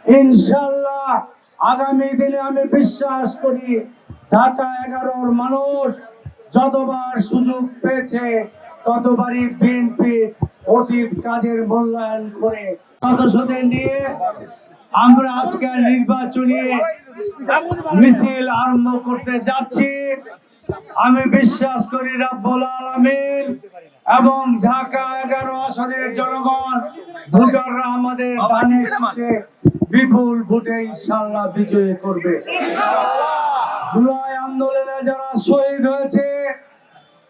ইনশাআল্লাহ আগামী দিনে আমি বিশ্বাস করি ঢাকা 11-র মানুষ যতবার সুযোগ পেয়েছে ততবারই বিএনপি অতীত কাজের মূল্যায়ন করে সদস্যদের নিয়ে আমরা আজকে নির্বাচনী মিছিল আরম্ভ করতে যাচ্ছি। আমি বিশ্বাস করি রব্বুল আলামিন এবং ঢাকা 11 আসনের জনগণ ভোটাররা আমাদের দানের শেষে বিপুল ভোটে ইনশাআল্লাহ বিজয়ী করবে। জুলাই আন্দোলনে যারা শহীদ হয়েছে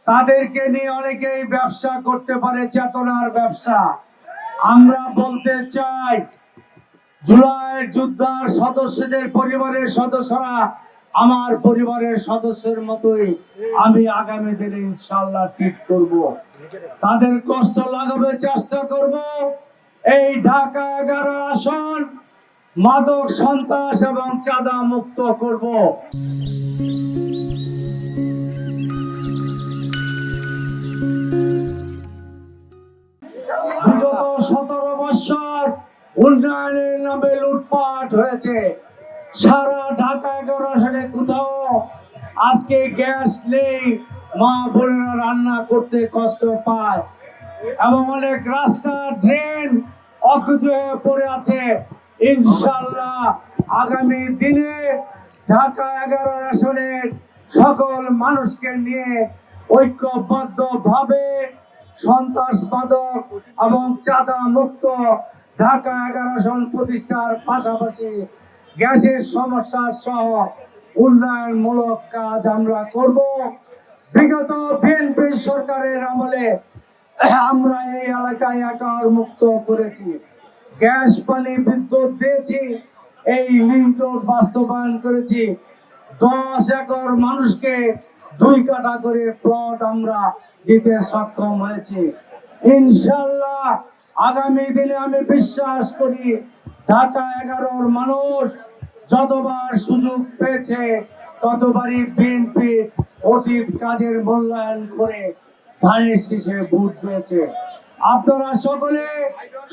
তাদেরকে নিয়ে অনেকেই ব্যবসা করতে পারে, চেতনার ব্যবসা। আমরা বলতে চাই জুলাইয়ের যোদ্ধার সদস্যদের পরিবারের সদস্যরা আমার পরিবারের সদস্যের মতোই আমি আগামী দিনে ইনশাআল্লাহ ট্রিট করব, তাদের কষ্ট লাগাবে চেষ্টা করব। এই ঢাকা 11 আসন মাদক সন্ত্রাস এবং চাঁদা মুক্ত করব। বিগত 17 বছর উন্নয়নের নামে লুটপাট হয়েছে সারা ঢাকা 11 আসনে। কোথাও আজকে গ্যাস নেই, মা বোনেরা রান্না করতে কষ্ট পায় এবং অনেক রাস্তা ড্রেন অক্ষত হয়ে পড়ে আছে। ইনশাআল্লাহ আগামী দিনে ঢাকা 11 আসনের সকল মানুষকে নিয়ে ঐক্যবদ্ধভাবে সন্ত্রাসবাদক এবং চাঁদা মুক্ত ঢাকা 11 আসন প্রতিষ্ঠার পাশাপাশি গ্যাসের সমস্যা সহ উন্নয়নমূলক কাজ আমরা করব। বিগত বিএনপি সরকারের আমলে আমরা এই এলাকায় একার মুক্ত করেছি, গ্যাস পানি বিদ্যুৎ দিয়েছি, এই লিংক রোড বাস্তবায়ন করেছি। 10 একর মানুষকে 2 কাঠা করে প্লট আমরা দিতে সক্ষম হয়েছি। ইনশাআল্লাহ আগামী দিনে আমি বিশ্বাস করি ঢাকা 11-র মানুষ যতবার সুযোগ পেয়েছে ততবারই বিএনপি অতীত কাজের মূল্যায়ন করে ধানের শীষে ভোট দিয়েছে। আপনারা সকলে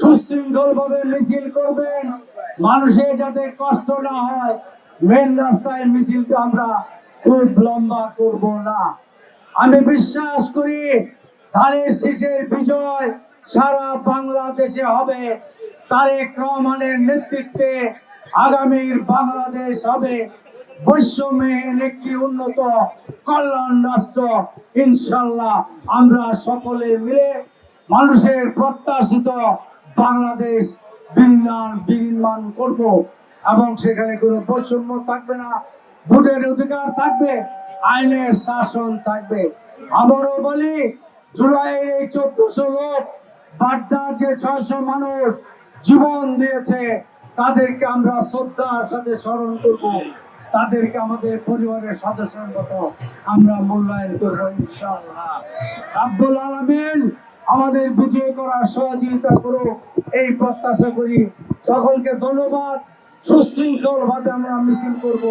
সুশৃঙ্খলভাবে মিছিল করবেন, মানুষের যাতে কষ্ট না হয়। মেন রাস্তায় মিছিলকে আমরা খুব লম্বা করব না। আমি বিশ্বাস করি ধানের শীষের বিজয় সারা বাংলাদেশে হবে। তারেক রহমানের নেতৃত্বে আগামীর বাংলাদেশ হবে বৈষম্যহীন একটি উন্নত কল্যাণ রাষ্ট্র। ইনশাআল্লাহ আমরা সকলে মিলে মানুষের প্রত্যাশিত বাংলাদেশ বিনির্মাণ করব এবং সেখানে কোনো বৈষম্য থাকবে না, ভোটের অধিকার থাকবে, আইনের শাসন থাকবে। আবারও বলি জুলাইয়ের এই 1400 লোক, বাড্ডার যে 600 মানুষ জীবন দিয়েছে তাদেরকে আমরা শ্রদ্ধার সাথে স্মরণ করব, তাদেরকে আমাদের পরিবারের সদস্যের মতো আমরা মূল্যায়ন করব ইনশাআল্লাহ। রব্বুল আলামিন আমাদের বিজয় করার সহযোগিতা করো এই প্রত্যাশা করি। সকলকে ধন্যবাদ। সুশৃঙ্খলভাবে আমরা মিছিল করব।